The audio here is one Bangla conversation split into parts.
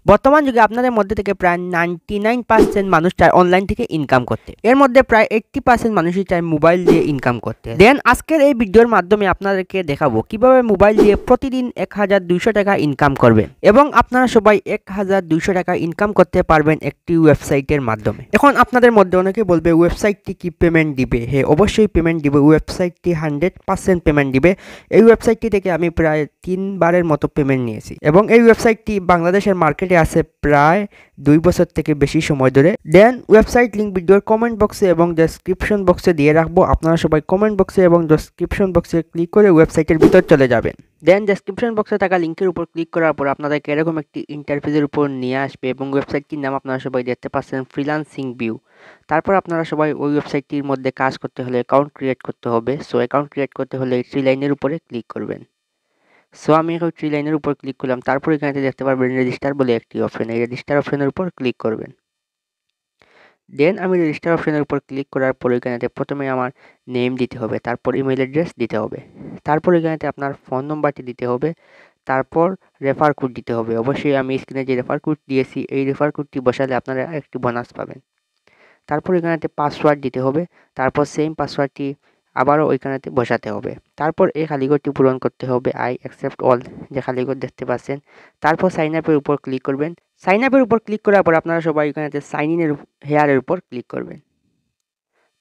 বর্তমান যুগে আপনাদের মধ্যে থেকে প্রায় 99% মানুষ চায় অনলাইন থেকে ইনকাম করতে। এর মধ্যে প্রায় 80% মানুষই চায় মোবাইল দিয়ে ইনকাম করতে। দেন আজকের এই ভিডিওর মাধ্যমে আপনাদেরকে দেখাবো কিভাবে মোবাইল দিয়ে প্রতিদিন 1200 টাকা ইনকাম করবেন এবং আপনারা সবাই 1200 টাকা ইনকাম করতে পারবেন একটি ওয়েবসাইটের মাধ্যমে। এখন আপনাদের মধ্যে অনেকে বলবে ওয়েবসাইটটি কি পেমেন্ট দিবে? হ্যাঁ, অবশ্যই পেমেন্ট দিবে। ওয়েবসাইটটি 100% পেমেন্ট দিবে। এই ওয়েবসাইটটি থেকে আমি প্রায় 3 বারের মতো পেমেন্ট নিয়েছি এবং এই ওয়েবসাইটটি বাংলাদেশের মার্কেটে আছে প্রায় 2 বছর থেকে বেশি সময় ধরে। দেন ওয়েবসাইট লিঙ্ক ভিডিওর কমেন্ট বক্সে এবং ডেসক্রিপশন বক্সে দিয়ে রাখবো। আপনারা সবাই কমেন্ট বক্সে এবং ডেসক্রিপশন বক্সে ক্লিক করে ওয়েবসাইটের ভিতর চলে যাবেন। দেন ডেসক্রিপশন বক্সে থাকা লিঙ্কের উপর ক্লিক করার পর আপনাদেরকে এরকম একটি ইন্টারফেসের উপর নিয়ে আসবে এবং ওয়েবসাইটটির নাম আপনারা সবাই দেখতে পাচ্ছেন ফ্রিল্যান্সিং ভিউ। তারপর আপনারা সবাই ওই ওয়েবসাইটটির মধ্যে কাজ করতে হলে অ্যাকাউন্ট ক্রিয়েট করতে হবে। সো অ্যাকাউন্ট ক্রিয়েট করতে হলে এই 3 লাইনের উপরে ক্লিক করবেন। সো আমি এখন 3 লাইনের উপর ক্লিক করলাম। তারপর এখানে দেখতে পারবেন রেজিস্টার বলে একটি অপশন। এই রেজিস্টার অপশনের উপর ক্লিক করবেন। দেন আমি রেজিস্টার অপশনের উপর ক্লিক করার পর এখানেতে প্রথমে আমার নেম দিতে হবে, তারপর ইমেল অ্যাড্রেস দিতে হবে, তারপর এখানেতে আপনার ফোন নম্বরটি দিতে হবে, তারপর রেফার কোড দিতে হবে। অবশ্যই আমি স্ক্রিনে যে রেফার কোড দিয়েছি এই রেফার কোডটি বসালে আপনারা একটি বোনাস পাবেন। তারপর এখানেতে পাসওয়ার্ড দিতে হবে, তারপর সেম পাসওয়ার্ডটি আবারও ওইখানেতে বসাতে হবে। তারপর এই খালিঘরটি পূরণ করতে হবে আই অ্যাকসেপ্ট অল যে খালিঘর দেখতে পাচ্ছেন। তারপর সাইন আপের উপর ক্লিক করবেন। সাইন আপের উপর ক্লিক করার পর আপনারা সবাই এখানেতে সাইন ইনের হেয়ারের উপর ক্লিক করবেন।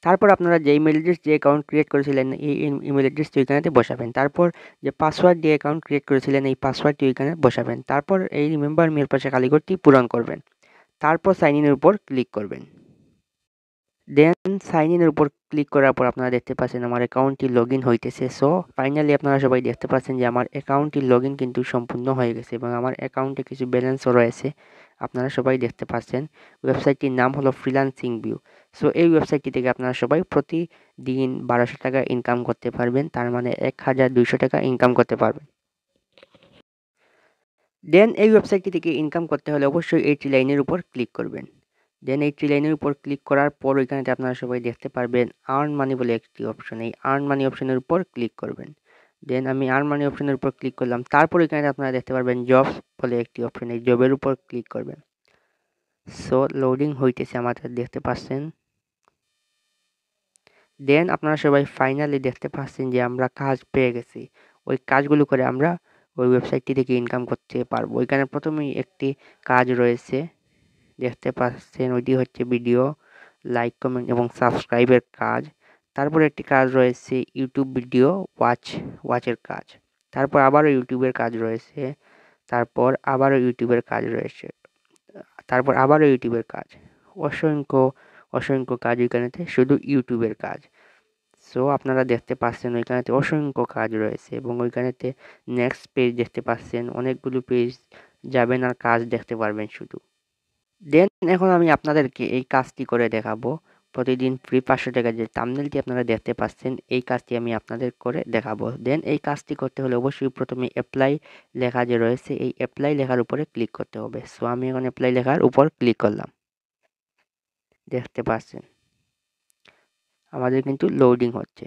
তারপর আপনারা যে ইমেল অ্যাড্রেস যে অ্যাকাউন্ট ক্রিয়েট করেছিলেন এই ইমেল অ্যাড্রেসটি ওইখানেতে বসাবেন। তারপর যে পাসওয়ার্ড দিয়ে অ্যাকাউন্ট ক্রিয়েট করেছিলেন এই পাসওয়ার্ডটি ওইখানে বসাবেন। তারপর এই রিমেম্বার মি এর পাশে খালিঘরটি পূরণ করবেন। তারপর সাইন ইনের উপর ক্লিক করবেন। দেন সাইন ইনের উপর ক্লিক করার পর আপনারা দেখতে পাচ্ছেন আমার অ্যাকাউন্টটি লগ ইন হইতেছে। সো ফাইনালি আপনারা সবাই দেখতে পাচ্ছেন যে আমার অ্যাকাউন্টটি লগ ইন কিন্তু সম্পূর্ণ হয়ে গেছে এবং আমার অ্যাকাউন্টে কিছু ব্যালেন্সও রয়েছে। আপনারা সবাই দেখতে পাচ্ছেন। ওয়েবসাইটটির নাম হলো ফ্রিল্যান্সিং ভিউ। সো এই ওয়েবসাইটটি থেকে আপনারা সবাই প্রতিদিন 1200 টাকা ইনকাম করতে পারবেন। তার মানে 1200 টাকা ইনকাম করতে পারবেন। দেন এই ওয়েবসাইটটি থেকে ইনকাম করতে হলে অবশ্যই এই 3 লাইনের উপর ক্লিক করবেন। দেন এই 3 লাইনের উপর ক্লিক করার পর ওইখানেতে আপনারা সবাই দেখতে পারবেন আর্ন মানি বলে একটি অপশন। এই আর্ন মানি অপশনের উপর ক্লিক করবেন। দেন আমি আর্ন মানি অপশনের উপর ক্লিক করলাম। তারপর এখানে আপনারা দেখতে পারবেন জবস বলে একটি অপশন। এই জবের উপর ক্লিক করবেন। সো লোডিং হইতেছে আমাদের দেখতে পাচ্ছেন। দেন আপনারা সবাই ফাইনালি দেখতে পাচ্ছেন যে আমরা কাজ পেয়ে গেছি। ওই কাজগুলো করে আমরা ওই ওয়েবসাইটটি থেকে ইনকাম করতে পারবো। ওইখানে প্রথমেই একটি কাজ রয়েছে দেখতে পাচ্ছেন, ওইটি হচ্ছে ভিডিও লাইক কমেন্ট এবং সাবস্ক্রাইবের কাজ। তারপর একটি কাজ রয়েছে ইউটিউব ভিডিও ওয়াচের কাজ। তারপর আবারও ইউটিউবের কাজ রয়েছে। তারপর আবারও ইউটিউবের কাজ রয়েছে। তারপর আবারও ইউটিউবের কাজ। অসংখ্য অসংখ্য কাজ ওইখানেতে শুধু ইউটিউবের কাজ। সো আপনারা দেখতে পাচ্ছেন ওইখানেতে অসংখ্য কাজ রয়েছে এবং ওইখানেতে নেক্সট পেজ দেখতে পাচ্ছেন। অনেকগুলো পেজ যাবেন আর কাজ দেখতে পারবেন শুধু। দেন এখন আমি আপনাদেরকে এই কাজটি করে দেখাবো। প্রতিদিন ফ্রি 500 টাকা যে থাম্বনেলটি আপনারা দেখতে পাচ্ছেন এই কাজটি আমি আপনাদের করে দেখাবো। দেন এই কাজটি করতে হলে অবশ্যই প্রথমে অ্যাপ্লাই লেখা যে রয়েছে এই অ্যাপ্লাই লেখার উপরে ক্লিক করতে হবে। সো আমি এখন অ্যাপ্লাই লেখার উপর ক্লিক করলাম। দেখতে পাচ্ছেন আমাদের কিন্তু লোডিং হচ্ছে।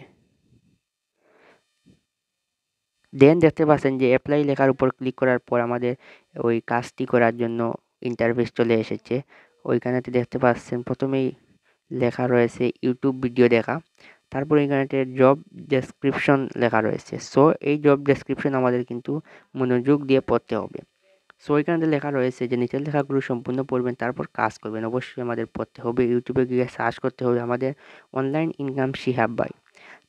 দেন দেখতে পাচ্ছেন যে অ্যাপ্লাই লেখার উপর ক্লিক করার পর আমাদের ওই কাজটি করার জন্য ইন্টারফেস চলে এসেছে। ওইখানেতে দেখতে পাচ্ছেন প্রথমেই লেখা রয়েছে ইউটিউব ভিডিও দেখা। তারপর এখানেতে জব ডেসক্রিপশন লেখা রয়েছে। সো এই জব ডেসক্রিপশন আমাদের কিন্তু মনোযোগ দিয়ে পড়তে হবে। সো এখানে লেখা রয়েছে যে নিচের লেখাগুলো সম্পূর্ণ পড়বেন তারপর কাজ করবেন। অবশ্যই আমাদের পড়তে হবে। ইউটিউবে গিয়ে সার্চ করতে হবে আমাদের অনলাইন ইনকাম শিহাব ভাই।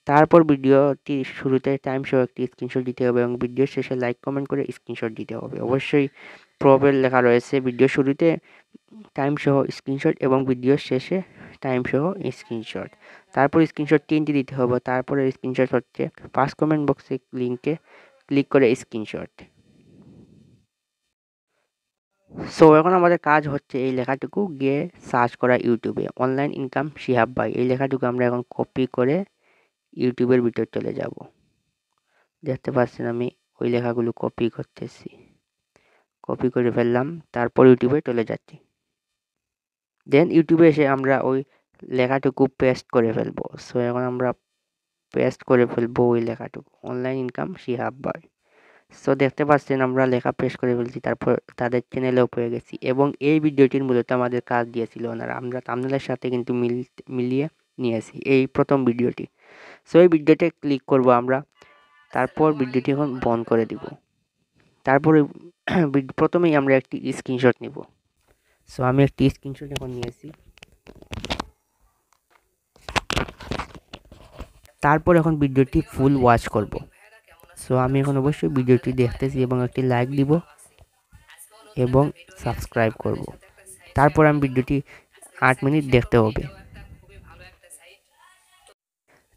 তারপর ভিডিওটি শুরুতে টাইম সহ একটি স্ক্রিনশট দিতে হবে এবং ভিডিওর শেষে লাইক কমেন্ট করে স্ক্রিনশট দিতে হবে। অবশ্যই প্রবেল লেখা রয়েছে ভিডিও শুরুতে টাইম সহ স্ক্রিনশট এবং ভিডিওর শেষে টাইম সহ স্ক্রিনশট। তারপর স্ক্রিনশট 3টি দিতে হবে। তারপরে স্ক্রিনশট হচ্ছে ফার্স্ট কমেন্ট বক্সে লিঙ্কে ক্লিক করে স্ক্রিনশট। সো এখন আমাদের কাজ হচ্ছে এই লেখাটুকু গিয়ে সার্চ করা ইউটিউবে অনলাইন ইনকাম শিহাব ভাই। এই লেখাটুকু আমরা এখন কপি করে ইউটিউবের ভিতর চলে যাব। দেখতে পাচ্ছেন আমি ওই লেখাগুলো কপি করতেছি। কপি করে ফেললাম। তারপর ইউটিউবে চলে যাচ্ছি। দেন ইউটিউবে এসে আমরা ওই লেখাটুকু পেস্ট করে ফেলবো। সো এখন আমরা পেস্ট করে ফেলবো ওই লেখাটুকু অনলাইন ইনকাম শিহাব ভাই। সো দেখতে পাচ্ছেন আমরা লেখা পেস্ট করে ফেলছি, তারপর তাদের চ্যানেলেও পেয়ে গেছি এবং এই ভিডিওটির মূলত আমাদের কাজ দিয়েছিল ওনারা, আমরা থাম্বনেলের সাথে কিন্তু মিলিয়ে নিয়েছি এই প্রথম ভিডিওটি। সো এই ভিডিওতে ক্লিক করব আমরা, তারপর ভিডিওটি এখন বন্ধ করে দিব। তারপরে প্রথমেই আমরা একটি স্ক্রিনশট নিব। সো আমি একটি স্ক্রিনশট এখন নিয়েছি। তারপর এখন ভিডিওটি ফুল ওয়াচ করব। সো আমি এখন অবশ্যই ভিডিওটি দেখতেছি এবং একটি লাইক দিব এবং সাবস্ক্রাইব করব। তারপর আমি ভিডিওটি 8 মিনিট দেখতে হবে।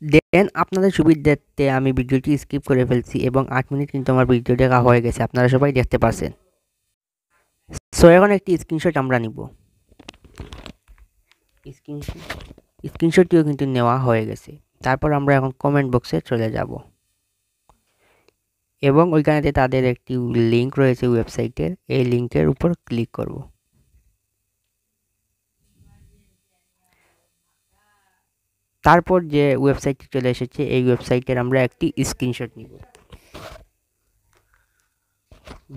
দেন আপনাদের সুবিধার্থে আমি ভিডিওটি স্কিপ করে ফেলছি এবং 8 মিনিট কিন্তু আমার ভিডিও দেখা হয়ে গেছে, আপনারা সবাই দেখতে পাচ্ছেন। সো এখন একটি স্ক্রিনশট আমরা নিব। স্ক্রিনশটটিও কিন্তু নেওয়া হয়ে গেছে। তারপর আমরা এখন কমেন্ট বক্সে চলে যাব এবং ওইখানেতে তাদের একটি লিঙ্ক রয়েছে ওয়েবসাইটের, এই লিঙ্কের উপর ক্লিক করব। তারপর যে ওয়েবসাইটটি চলে এসেছে, এই ওয়েবসাইটের আমরা একটি স্ক্রিনশট নিব।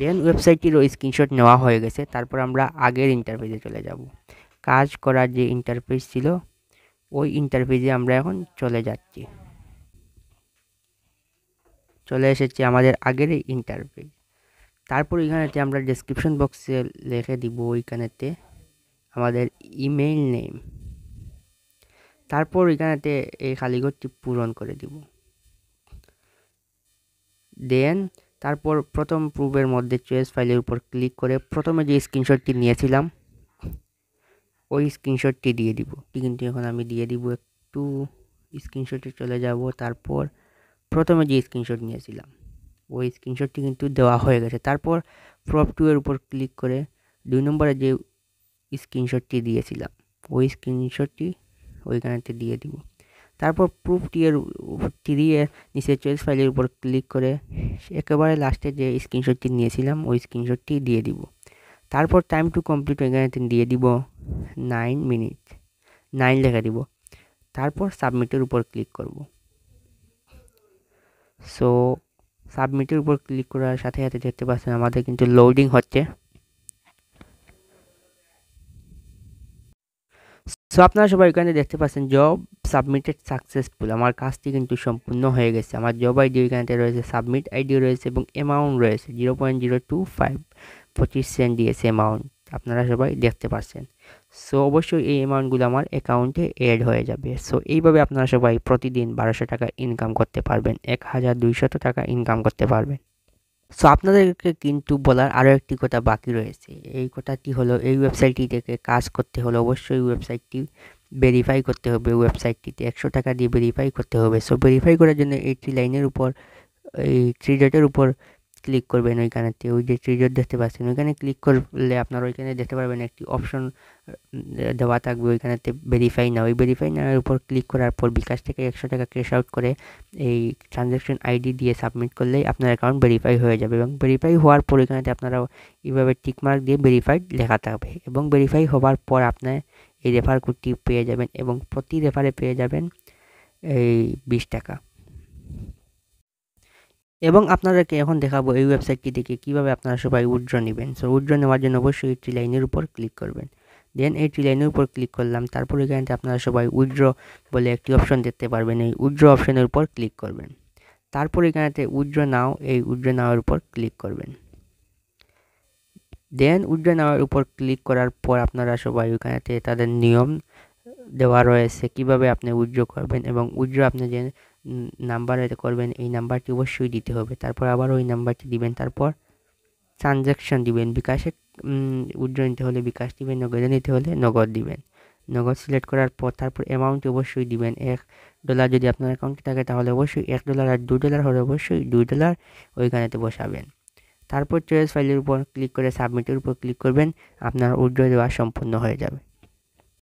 দেন ওয়েবসাইটটির ওই স্ক্রিনশট নেওয়া হয়ে গেছে। তারপর আমরা আগের ইন্টারফেসে চলে যাব। কাজ করার যে ইন্টারফেস ছিল ওই ইন্টারফেসে আমরা এখন চলে যাচ্ছি। চলে এসেছে আমাদের আগের ইন্টারফেস। তারপর এখানেতে আমরা ডেসক্রিপশন বক্সে লিখে দিব ওইখানেতে আমাদের ইমেইল নেম। তারপর এখানেতে এই খালি ঘরটি পূরণ করে দিব। দেন তারপর প্রথম প্রুফের মধ্যে চয়েস ফাইলের উপর ক্লিক করে প্রথমে যে স্ক্রিনশটটি নিয়েছিলাম ওই স্ক্রিনশটটি দিয়ে দিব। কিন্তু এখন আমি দিয়ে দিব, একটু স্ক্রিনশটে চলে যাব। তারপর প্রথমে যে স্ক্রিনশট নিয়েছিলাম ওই স্ক্রিনশটটি কিন্তু দেওয়া হয়ে গেছে। তারপর প্রপ 2 এর উপর ক্লিক করে 2 নম্বরে যে স্ক্রিনশটটি দিয়েছিলাম ওই স্ক্রিনশটটি ওইখানেতে দিয়ে দিব। তারপর প্রুফ 3 এর নিচে চয়েস ফাইলের উপর ক্লিক করে একেবারে লাস্টে যে স্ক্রিনশটটি নিয়েছিলাম ওই স্ক্রিনশটটি দিয়ে দিব। তারপর টাইম টু কমপ্লিট এখানে দিয়ে দিব 9 মিনিট, 9 লেখা দিব। তারপর সাবমিটের উপর ক্লিক করব। সো সাবমিটের উপর ক্লিক করার সাথে সাথে দেখতে পাচ্ছেন আমাদের কিন্তু লোডিং হচ্ছে। সো আপনারা সবাই এখানে দেখতে পাচ্ছেন জব সাবমিটেড সাকসেসফুল, আমার কাজটি কিন্তু সম্পূর্ণ হয়ে গেছে। আমার জব আইডি এখানে রয়েছে, সাবমিট আইডি রয়েছে এবং অ্যামাউন্ট রয়েছে 0.025 25 সেন্ট দিয়েছে অ্যামাউন্ট, আপনারা সবাই দেখতে পাচ্ছেন। সো অবশ্যই এই অ্যামাউন্টগুলো আমার অ্যাকাউন্টে অ্যাড হয়ে যাবে। সো এইভাবে আপনারা সবাই প্রতিদিন 1200 টাকা ইনকাম করতে পারবেন, 1200 টাকা ইনকাম করতে পারবেন। সো আপনাদেরকে কিন্তু বলার আরও একটি কথা বাকি রয়েছে। এই কথাটি হলো, এই ওয়েবসাইটটি থেকে কাজ করতে হলে অবশ্যই ওয়েবসাইটটি ভেরিফাই করতে হবে। ওয়েবসাইটটিতে 100 টাকা দিয়ে ভেরিফাই করতে হবে। সো ভেরিফাই করার জন্য এই লাইনের উপর, এই 3 ডটের উপর ক্লিক করবেন। ওইখানেতে ওই যে 3 ডট দেখতে পাচ্ছেন ওইখানে ক্লিক করলে আপনারা ওইখানে দেখতে পারবেন একটি অপশন দেওয়া থাকবে ওইখানেতে ভেরিফাই নাও। ওই ভেরিফাই নাওয়ের উপর ক্লিক করার পর বিকাশ থেকে 100 টাকা ক্যাশ আউট করে এই ট্রানজ্যাকশন আইডি দিয়ে সাবমিট করলেই আপনার অ্যাকাউন্ট ভেরিফাই হয়ে যাবে। এবং ভেরিফাই হওয়ার পর এখানেতে আপনারা এইভাবে টিকমার্ক দিয়ে ভেরিফাইড লেখা থাকবে এবং ভেরিফাই হওয়ার পর আপনার এই রেফার কোডটি পেয়ে যাবেন এবং প্রতি রেফারে পেয়ে যাবেন এই 20 টাকা। এবং আপনাদেরকে এখন দেখাবো এই ওয়েবসাইটটি থেকে কিভাবে আপনারা সবাই উইথড্র নেবেন। সো উইথড্র নেওয়ার জন্য অবশ্যই এই লাইনের উপর ক্লিক করবেন। দেন এই লাইনের উপর ক্লিক করলাম। তারপর এখানে আপনারা সবাই উইথড্র বলে একটি অপশন দেখতে পারবেন, এই উইথড্র অপশনের উপর ক্লিক করবেন। তারপর এখানেতে উইথড্র নাও, এই উইথড্র নাওয়ের উপর ক্লিক করবেন। দেন উইথড্র নাওয়ের উপর ক্লিক করার পর আপনারা সবাই ওখানেতে তাদের নিয়ম দেওয়া রয়েছে কিভাবে আপনি উইথড্র করবেন এবং উইথড্র আপনি যে নাম্বারে করবেন এই নাম্বারটি অবশ্যই দিতে হবে। তারপর আবার ওই নাম্বারটি দিবেন, তারপর ট্রানজ্যাকশন দিবেন। বিকাশে উইথড্র নিতে হলে বিকাশ দিবেন, নগদে নিতে হলে নগদ দিবেন। নগদ সিলেক্ট করার পর তারপর অ্যামাউন্ট অবশ্যই দিবেন। $1 যদি আপনার অ্যাকাউন্টে থাকে তাহলে অবশ্যই $1, আর $2 হলে অবশ্যই $2 ওইখানেতে বসাবেন। তারপর চয়েস ফাইলের উপর ক্লিক করে সাবমিটের উপর ক্লিক করবেন, আপনার উইথড্র দেওয়া সম্পূর্ণ হয়ে যাবে।